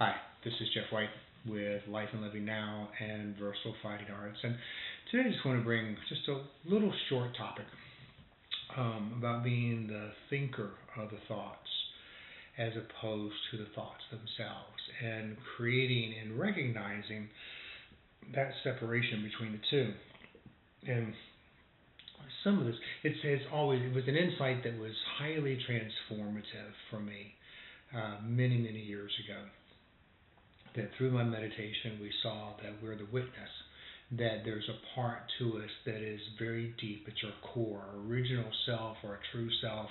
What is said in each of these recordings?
Hi, this is Jeff White with Life and Living Now and VersatileFightingArts, and today I just want to bring just a little short topic about being the thinker of the thoughts as opposed to the thoughts themselves, and creating and recognizing that separation between the two. And some of this, it was an insight that was highly transformative for me many years ago. That through my meditation we saw that we're the witness, that there's a part to us that is very deep, it's our core, our original self, our true self,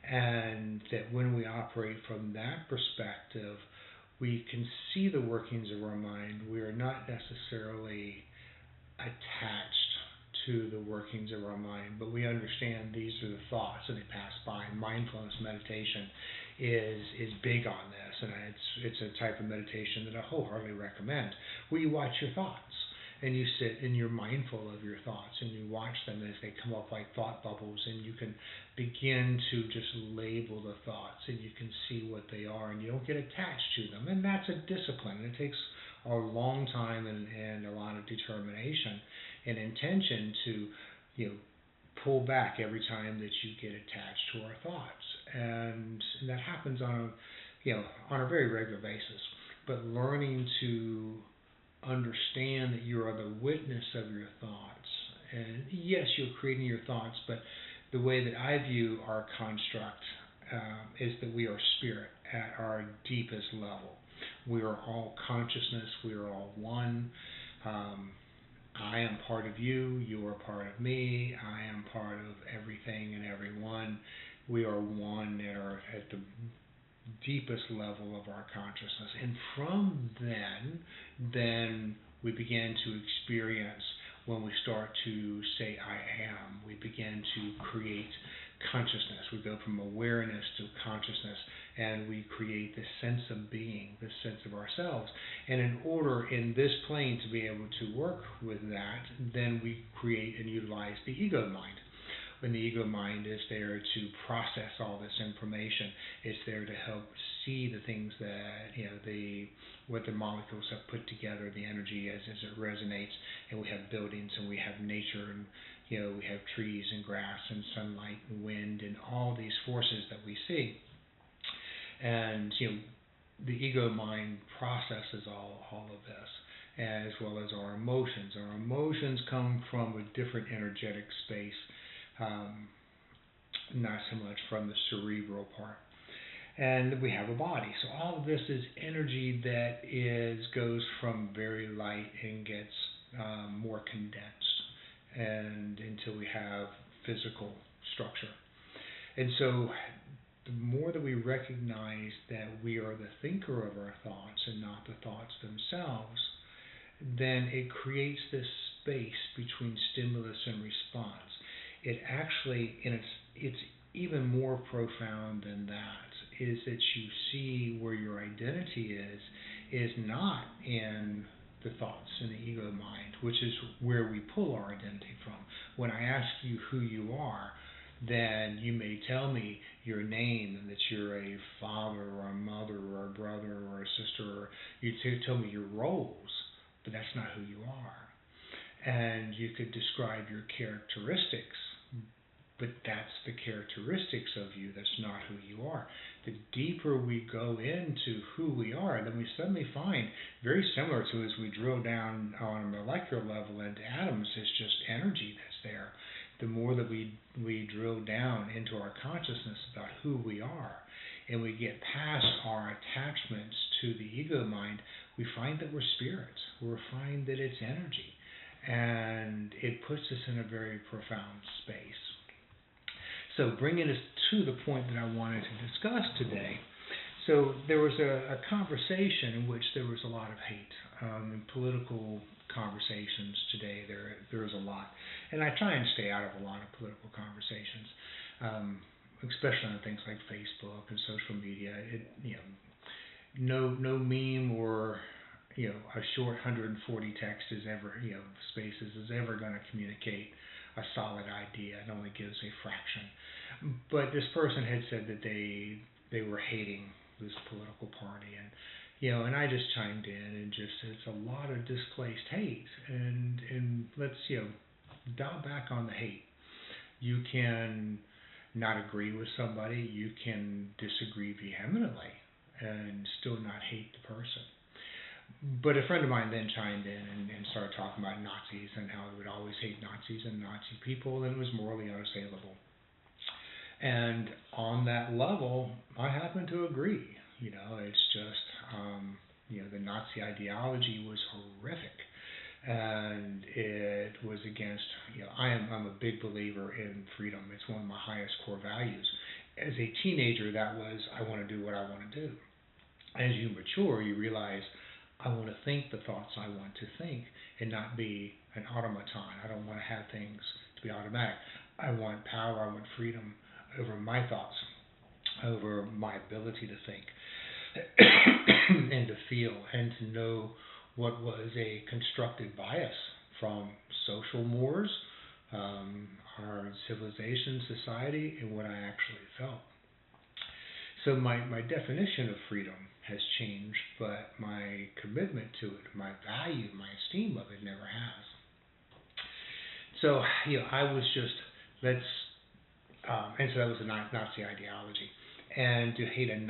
and that when we operate from that perspective, we can see the workings of our mind. We are not necessarily attached to the workings of our mind, but we understand these are the thoughts and they pass by. Mindfulness meditation is big on this, and it's a type of meditation that I wholeheartedly recommend, where you watch your thoughts and you sit and you're mindful of your thoughts and you watch them as they come up like thought bubbles, and you can begin to just label the thoughts and you can see what they are and you don't get attached to them. And that's a discipline, and it takes a long time and a lot of determination and intention to pull back every time that you get attached to our thoughts, and that happens on a very regular basis. But learning to understand that you are the witness of your thoughts, and yes, you're creating your thoughts, but the way that I view our construct is that we are spirit at our deepest level. We are all consciousness. We are all one. I am part of you. You are part of me. I am part of everything and everyone. We are one at the deepest level of our consciousness. And from then we begin to experience, when we start to say I am, we begin to create consciousness. We go from awareness to consciousness, and we create this sense of being, this sense of ourselves. And in order in this plane to be able to work with that, then we create and utilize the ego mind. When the ego mind is there to process all this information, it's there to help see the things that what the molecules have put together, the energy as it resonates, and we have buildings and we have nature, and we have trees and grass and sunlight and wind and all these forces that we see. And the ego mind processes all of this, as well as our emotions. Our emotions come from a different energetic space, not so much from the cerebral part. And we have a body. So all of this is energy that goes from very light and gets more condensed, and until we have physical structure. And so the more that we recognize that we are the thinker of our thoughts and not the thoughts themselves, then it creates this space between stimulus and response. It actually, and it's even more profound than that, is that you see where your identity is not in the thoughts in the ego mind, which is where we pull our identity from. When I ask you who you are, then you may tell me your name and that you're a father or a mother or a brother or a sister, or you tell me your roles, but that's not who you are. And you could describe your characteristics, but that's the characteristics of you, that's not who you are. The deeper we go into who we are, then we suddenly find, very similar to as we drill down on a molecular level into atoms, it's just energy that's there. The more that we drill down into our consciousness about who we are, and we get past our attachments to the ego mind, we find that we're spirit. We find that it's energy. And it puts us in a very profound space. So bringing us to the point that I wanted to discuss today. So there was a conversation in which there was a lot of hate. In political conversations today, there is a lot. And I try and stay out of a lot of political conversations, especially on things like Facebook and social media. No meme or a short 140 text spaces is ever going to communicate a solid idea. It only gives a fraction. But this person had said that they were hating this political party, and And I just chimed in and just said it's a lot of displaced hate, and let's dial back on the hate. You can not agree with somebody, you can disagree vehemently, and still not hate the person. But a friend of mine then chimed in and started talking about Nazis and how he would always hate Nazis and Nazi people, and it was morally unassailable. And on that level, I happen to agree. It's just, the Nazi ideology was horrific, and it was against, I'm a big believer in freedom. It's one of my highest core values. As a teenager, that was, I want to do what I want to do. As you mature, you realize, I want to think the thoughts I want to think and not be an automaton. I don't want to have things to be automatic. I want power, I want freedom over my thoughts, over my ability to think and to feel and to know what was a constructed bias from social mores, our civilization, society, and what I actually felt. So my definition of freedom has changed, but my commitment to it, my value, my esteem of it never has. So, I was just, and so that was a Nazi ideology. And to hate an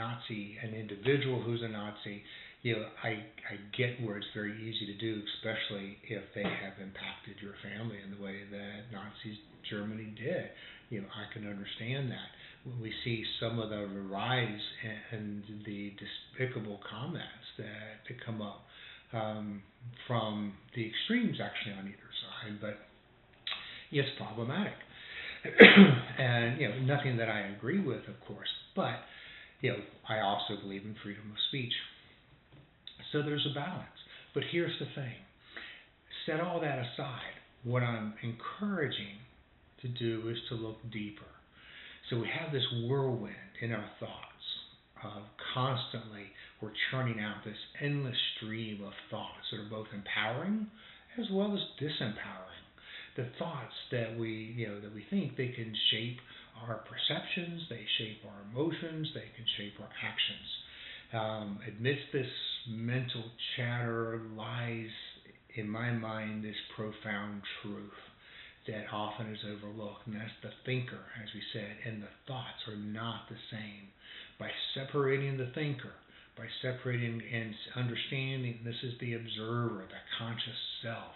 individual who's a Nazi, I get where it's very easy to do, especially if they have impacted your family in the way that Nazi Germany did. I can understand that. When we see some of the rise and the despicable comments that come up from the extremes, actually, on either side, but it's problematic. And nothing that I agree with, of course, but I also believe in freedom of speech. So there's a balance. But here's the thing. Set all that aside. What I'm encouraging to do is to look deeper. So we have this whirlwind in our thoughts of constantly we're churning out this endless stream of thoughts that are both empowering as well as disempowering. The thoughts that we think, they can shape our perceptions, they shape our emotions, they can shape our actions. Amidst this mental chatter lies, in my mind, this profound truth that often is overlooked, and that's the thinker, as we said, and the thoughts are not the same. By separating the thinker, by separating and understanding this is the observer, the conscious self,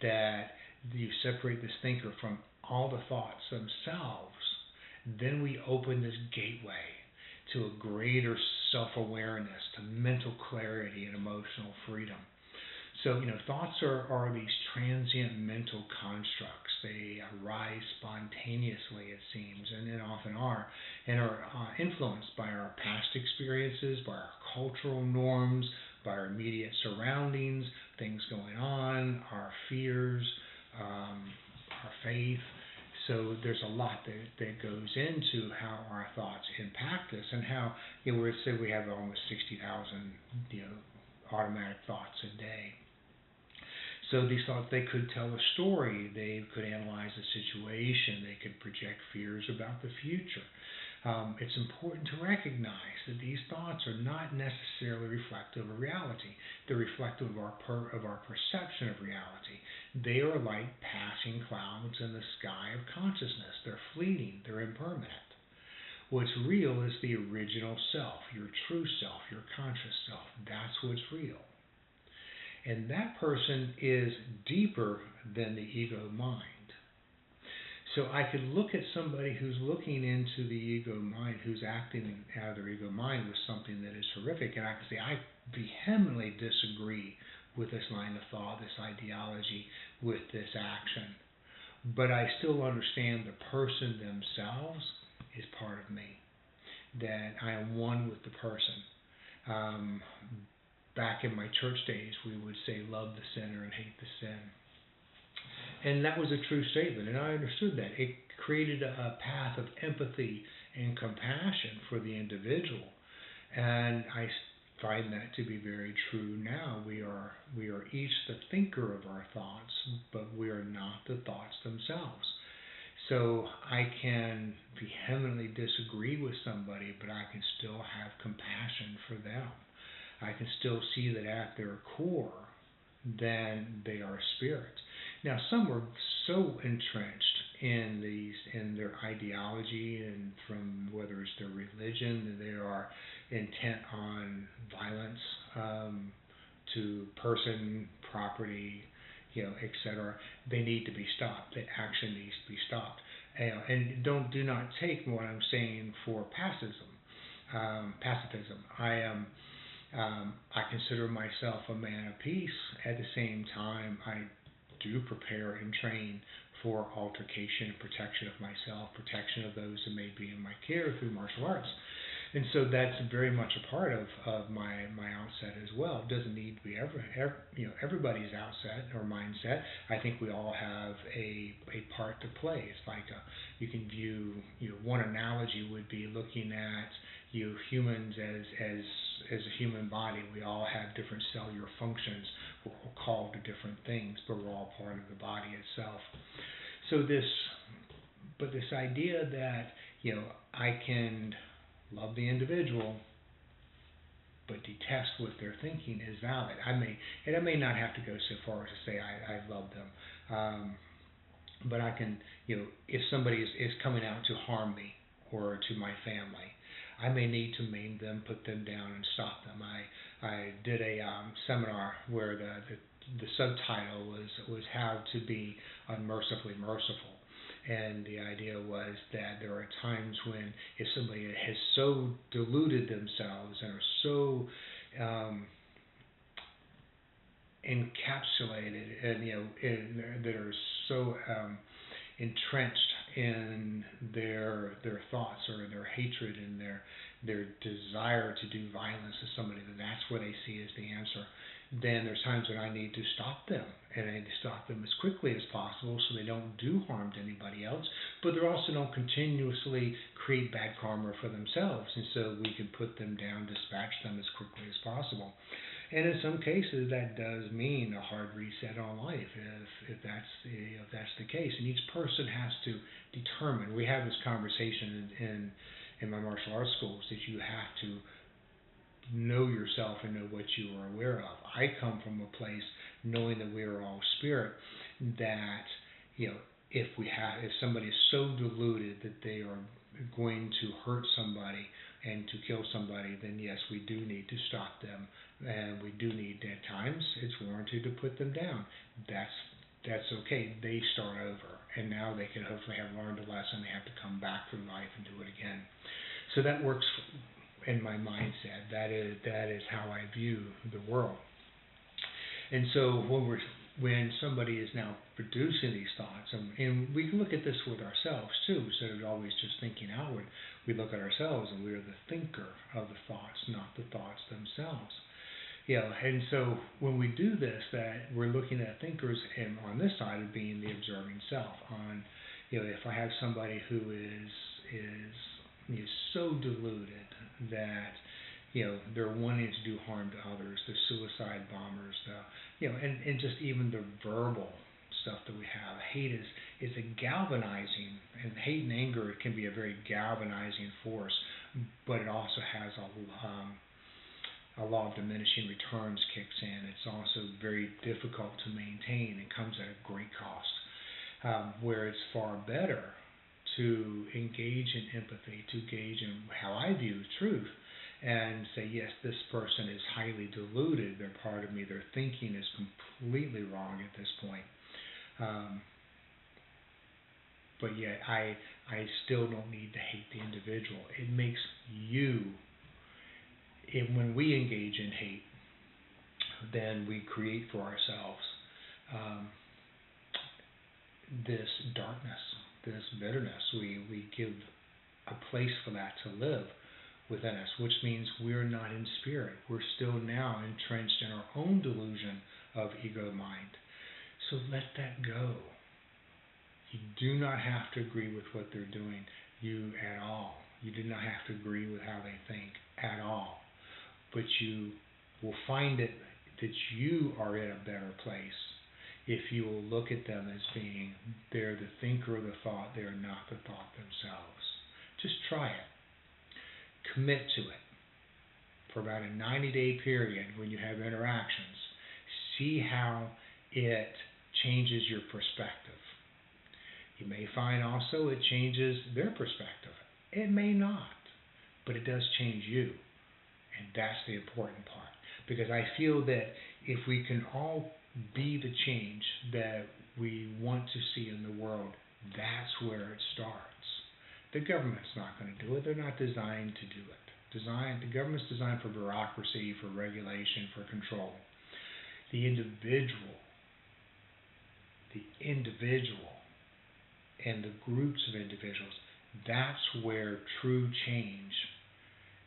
that you separate this thinker from all the thoughts themselves, then we open this gateway to a greater self-awareness, to mental clarity and emotional freedom. So, thoughts are these transient mental constructs. They arise spontaneously, it seems, and often are, and are influenced by our past experiences, by our cultural norms, by our immediate surroundings, things going on, our fears, our faith. So there's a lot that goes into how our thoughts impact us, and how, we say we have almost 60,000, automatic thoughts a day. So these thoughts, they could tell a story, they could analyze a situation, they could project fears about the future. It's important to recognize that these thoughts are not necessarily reflective of reality. They're reflective of our perception of reality. They are like passing clouds in the sky of consciousness. They're fleeting, they're impermanent. What's real is the original self, your true self, your conscious self. That's what's real. And that person is deeper than the ego mind. So I could look at somebody who's looking into the ego mind, who's acting out of their ego mind with something that is horrific, and I can say, I vehemently disagree with this line of thought, this ideology, with this action. But I still understand the person themselves is part of me, that I am one with the person. Back in my church days, we would say, love the sinner and hate the sin. And that was a true statement, and I understood that. It created a path of empathy and compassion for the individual. And I find that to be very true now. We are each the thinker of our thoughts, but we are not the thoughts themselves. So I can vehemently disagree with somebody, but I can still have compassion for them. I can still see that at their core, then they are spirit. Now, some were so entrenched in their ideology, and from whether it's their religion, that they are intent on violence to person, property, etc. They need to be stopped. The action needs to be stopped. And do not take what I'm saying for pacifism. I consider myself a man of peace. At the same time, I do prepare and train for altercation, protection of myself, protection of those that may be in my care through martial arts. And so that's very much a part of my outset as well. It doesn't need to be everybody's outset or mindset. I think we all have a part to play. It's like you can view, one analogy would be looking at humans as a human body. We all have different cellular functions. We're all called to different things, but we're all part of the body itself. So this idea that I can love the individual, but detest what they're thinking is valid. I may not have to go so far as to say I love them, but I can, if somebody is coming out to harm me or to my family, I may need to maim them, put them down, and stop them. I did a seminar where the subtitle was How to Be Unmercifully Merciful. And the idea was that there are times when if somebody has so deluded themselves and are so encapsulated and that are so entrenched in their thoughts or their hatred and their desire to do violence to somebody, that's what they see as the answer. Then there's times when I need to stop them, and I need to stop them as quickly as possible so they don't do harm to anybody else, but they also don't continuously create bad karma for themselves, and so we can put them down, dispatch them as quickly as possible. And in some cases, that does mean a hard reset on life, if that's the case. And each person has to determine. We have this conversation in my martial arts schools that you have to know yourself and know what you are aware of. I come from a place knowing that we are all spirit, that if somebody is so deluded that they are going to hurt somebody and to kill somebody, then yes, we do need to stop them, and we do need, at times it's warranted to put them down. That's okay. They start over, and now they can hopefully have learned a lesson. They have to come back through life and do it again. So that works in my mindset. That is how I view the world. And so when somebody is now producing these thoughts, and we can look at this with ourselves too, instead of always just thinking outward, we look at ourselves and we are the thinker of the thoughts, not the thoughts themselves. And so when we do this, that we're looking at thinkers, and on this side of being the observing self. On, if I have somebody who is so deluded that they're wanting to do harm to others, the suicide bombers, and just even the verbal stuff that we have. Hate is a galvanizing, and hate and anger can be a very galvanizing force, but it also has a law of diminishing returns kicks in. It's also very difficult to maintain. It comes at a great cost, where it's far better to engage in empathy, to engage in how I view truth, and say, yes, this person is highly deluded, they're part of me, their thinking is completely wrong at this point. But yet, I still don't need to hate the individual. It makes when we engage in hate, then we create for ourselves this darkness, this bitterness. We give a place for that to live within us, which means we're not in spirit. We're still now entrenched in our own delusion of ego mind. So let that go. You do not have to agree with what they're doing, at all. You do not have to agree with how they think at all. But you will find it that you are in a better place if you will look at them as being, they're the thinker of the thought, they're not the thought themselves. Just try it. Commit to it. for about a 90-day period when you have interactions. See how it changes your perspective. You may find also it changes their perspective. It may not, but it does change you. And that's the important part. Because I feel that if we can all be the change that we want to see in the world, that's where it starts. The government's not going to do it. They're not designed to do it. The government's designed for bureaucracy, for regulation, for control. The individual and the groups of individuals, that's where true change,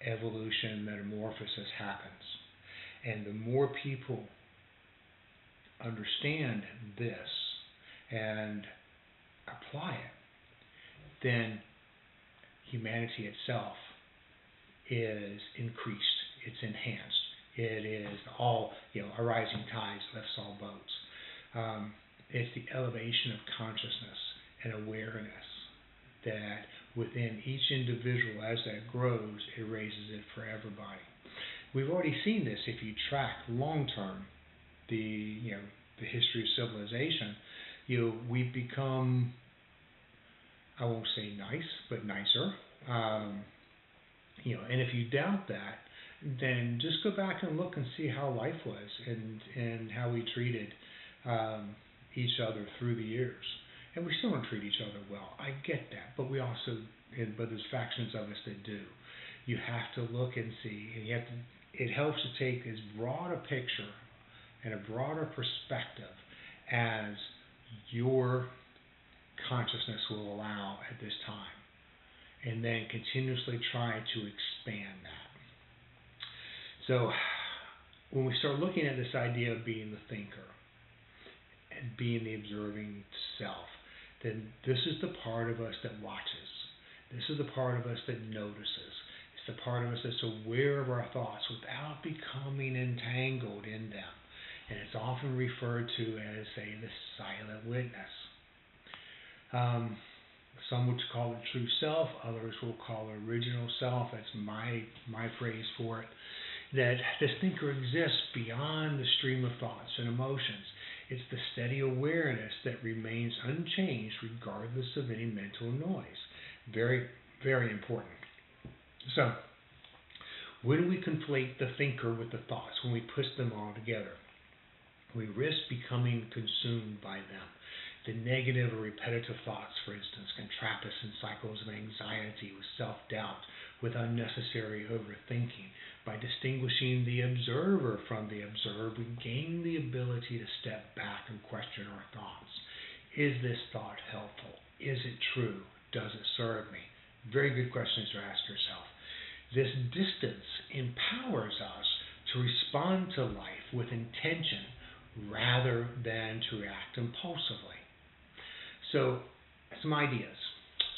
evolution, metamorphosis happens. And the more people understand this and apply it, then humanity itself is increased, it's enhanced. It is all, a rising tide lifts all boats. It's the elevation of consciousness and awareness that within each individual, as that grows, it raises it for everybody. We've already seen this if you track long term the history of civilization. We've become, I won't say nice, but nicer. And if you doubt that, then just go back and look and see how life was and how we treated each other through the years. And we still don't treat each other well. I get that, but but there's factions of us that do. You have to look and see, and it helps to take as broad a picture and a broader perspective as your consciousness will allow at this time, and then continuously try to expand that. So when we start looking at this idea of being the thinker and being the observing self, then this is the part of us that watches. This is the part of us that notices. It's the part of us that's aware of our thoughts without becoming entangled in them. And it's often referred to as, say, the silent witness. Some would call it true self, others will call it original self. That's my phrase for it. That this thinker exists beyond the stream of thoughts and emotions. It's the steady awareness that remains unchanged regardless of any mental noise. Very, very important. So, when we conflate the thinker with the thoughts, when we push them all together, we risk becoming consumed by them. The negative or repetitive thoughts, for instance, can trap us in cycles of anxiety, with self-doubt, with unnecessary overthinking. By distinguishing the observer from the observed, we gain the ability to step back and question our thoughts. Is this thought helpful? Is it true? Does it serve me? Very good questions to ask yourself. This distance empowers us to respond to life with intention rather than to react impulsively. So, some ideas,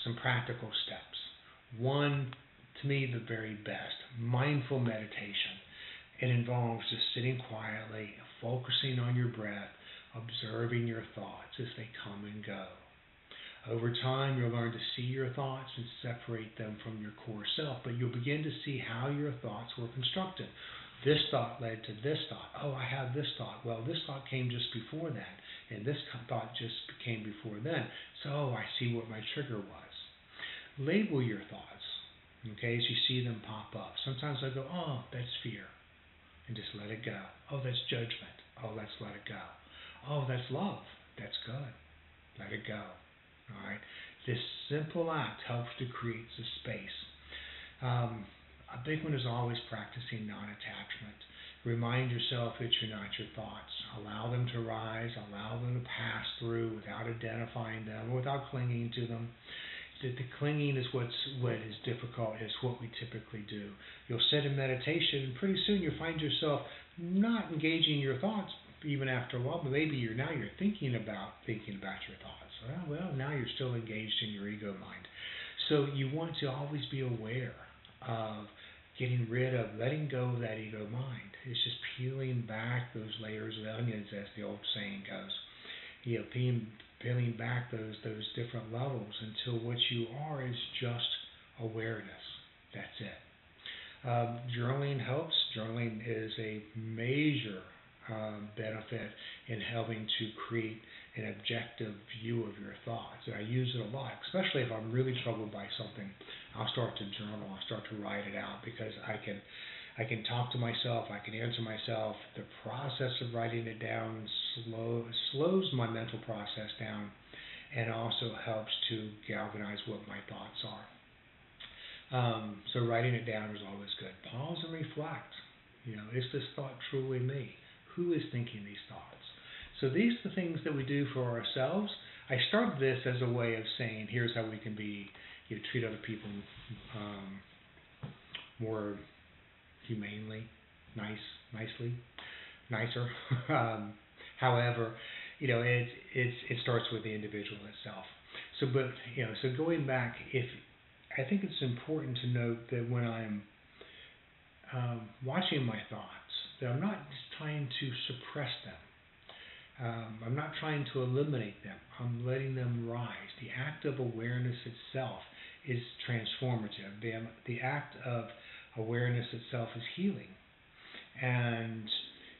some practical steps. One, to me, the very best, mindful meditation. It involves just sitting quietly, focusing on your breath, observing your thoughts as they come and go. Over time, you'll learn to see your thoughts and separate them from your core self, but you'll begin to see how your thoughts were constructed. This thought led to this thought. Oh, I have this thought. Well, this thought came just before that, and this thought just came before then. So I see what my trigger was. Label your thoughts, okay, as you see them pop up. Sometimes I go, oh, that's fear, and just let it go. Oh, that's judgment. Oh, let's let it go. Oh, that's love. That's good. Let it go. All right. This simple act helps to create the space. A big one is always practicing non-attachment. Remind yourself that you're not your thoughts. Allow them to rise. Allow them to pass through without identifying them or without clinging to them. The clinging is what is difficult, is what we typically do. You'll sit in meditation, and pretty soon you'll find yourself not engaging your thoughts even after a while, but maybe you're thinking about your thoughts. Well, now you're still engaged in your ego mind. So you want to always be aware of getting rid of, letting go of that ego mind. It's just peeling back those layers of onions, as the old saying goes. Peeling back those different levels until what you are is just awareness. That's it. Journaling helps. Journaling is a major benefit in helping to create an objective view of your thoughts. And I use it a lot, especially if I'm really troubled by something. I'll start to journal. I'll start to write it out because I can talk to myself. I can answer myself. The process of writing it down slows my mental process down, and also helps to galvanize what my thoughts are. So writing it down is always good. Pause and reflect. Is this thought truly me? Who is thinking these thoughts? So these are the things that we do for ourselves. I started this as a way of saying, here's how we can treat other people more humanely, nicer. However, it starts with the individual itself. So going back, I think it's important to note that when I'm watching my thoughts, that I'm not trying to suppress them. I'm not trying to eliminate them. I'm letting them rise. The act of awareness itself is transformative. The act of awareness itself is healing. And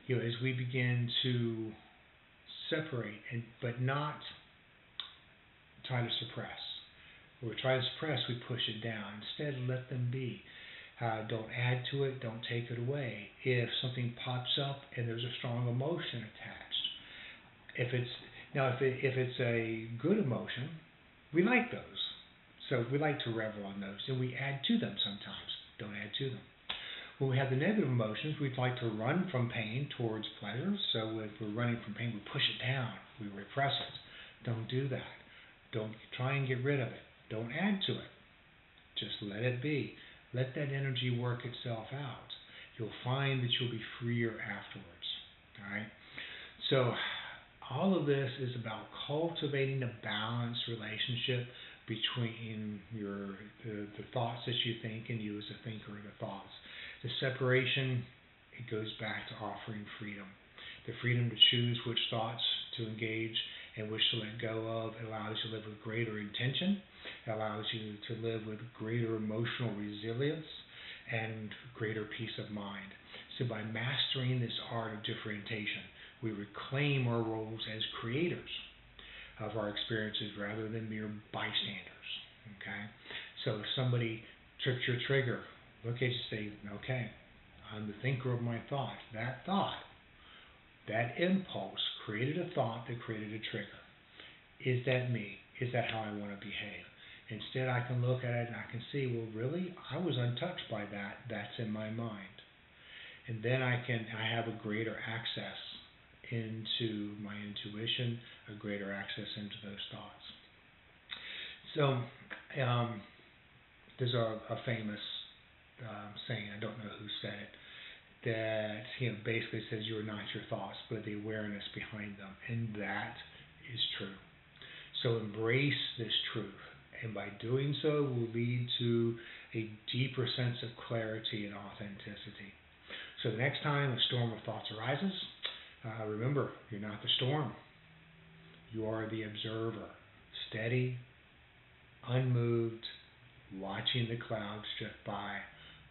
as we begin to separate, but not try to suppress. When we try to suppress, we push it down. Instead, let them be. Don't add to it. Don't take it away. If something pops up and there's a strong emotion attached, if it's a good emotion, we like those. So we like to revel on those, and we add to them sometimes. Don't add to them. When we have the negative emotions, we'd like to run from pain towards pleasure. So if we're running from pain, we push it down. We repress it. Don't do that. Don't try and get rid of it. Don't add to it. Just let it be. Let that energy work itself out. You'll find that you'll be freer afterwards. All right? So all of this is about cultivating a balanced relationship between the thoughts that you think and you as a thinker of the thoughts. The separation, it goes back to offering freedom. The freedom to choose which thoughts to engage and which to let go of. It allows you to live with greater intention. It allows you to live with greater emotional resilience and greater peace of mind. So by mastering this art of differentiation, we reclaim our roles as creators of our experiences rather than mere bystanders. Okay? So if somebody trips your trigger, look at you and say, okay, I'm the thinker of my thought. That impulse created a thought that created a trigger. Is that me? Is that how I want to behave? Instead, I can look at it and I can see, well, really, I was untouched by that. That's in my mind. And then I have a greater access into my intuition, a greater access into those thoughts. So there's a famous saying, I don't know who said it, that basically says you are not your thoughts, but the awareness behind them, and that is true. So embrace this truth, and by doing so will lead to a deeper sense of clarity and authenticity. So the next time a storm of thoughts arises, remember, you're not the storm. You are the observer, steady, unmoved, watching the clouds drift by,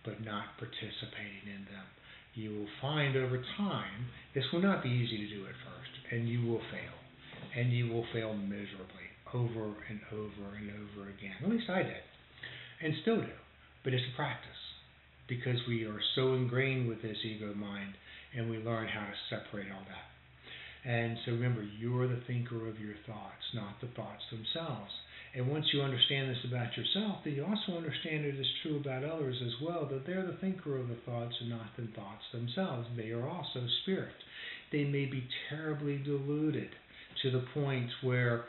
but not participating in them. You will find over time, this will not be easy to do at first, and you will fail. And you will fail miserably over and over and over again. At least I did, and still do. But it's a practice, because we are so ingrained with this ego mind, and we learn how to separate all that. And so remember, you're the thinker of your thoughts, not the thoughts themselves. And once you understand this about yourself, then you also understand it is true about others as well, that they're the thinker of the thoughts and not the thoughts themselves. They are also spirit. They may be terribly deluded to the point where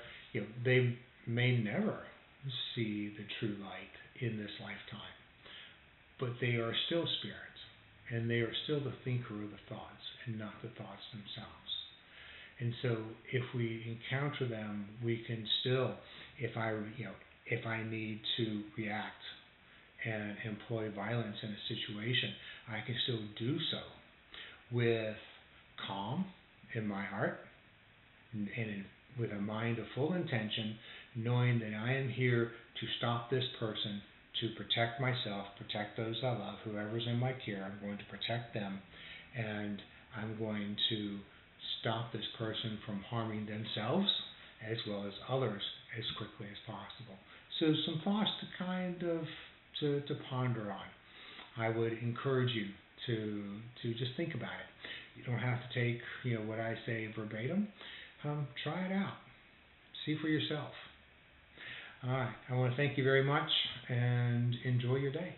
they may never see the true light in this lifetime. But they are still spirit, and they are still the thinker of the thoughts and not the thoughts themselves. And so if we encounter them, we can still, if I need to react and employ violence in a situation, I can still do so with calm in my heart and with a mind of full intention, knowing that I am here to stop this person, to protect myself, protect those I love, whoever's in my care. I'm going to protect them, and I'm going to stop this person from harming themselves as well as others as quickly as possible. So some thoughts to kind of to ponder on. I would encourage you to just think about it. You don't have to take what I say verbatim. Try it out. See for yourself. All right. I want to thank you very much and enjoy your day.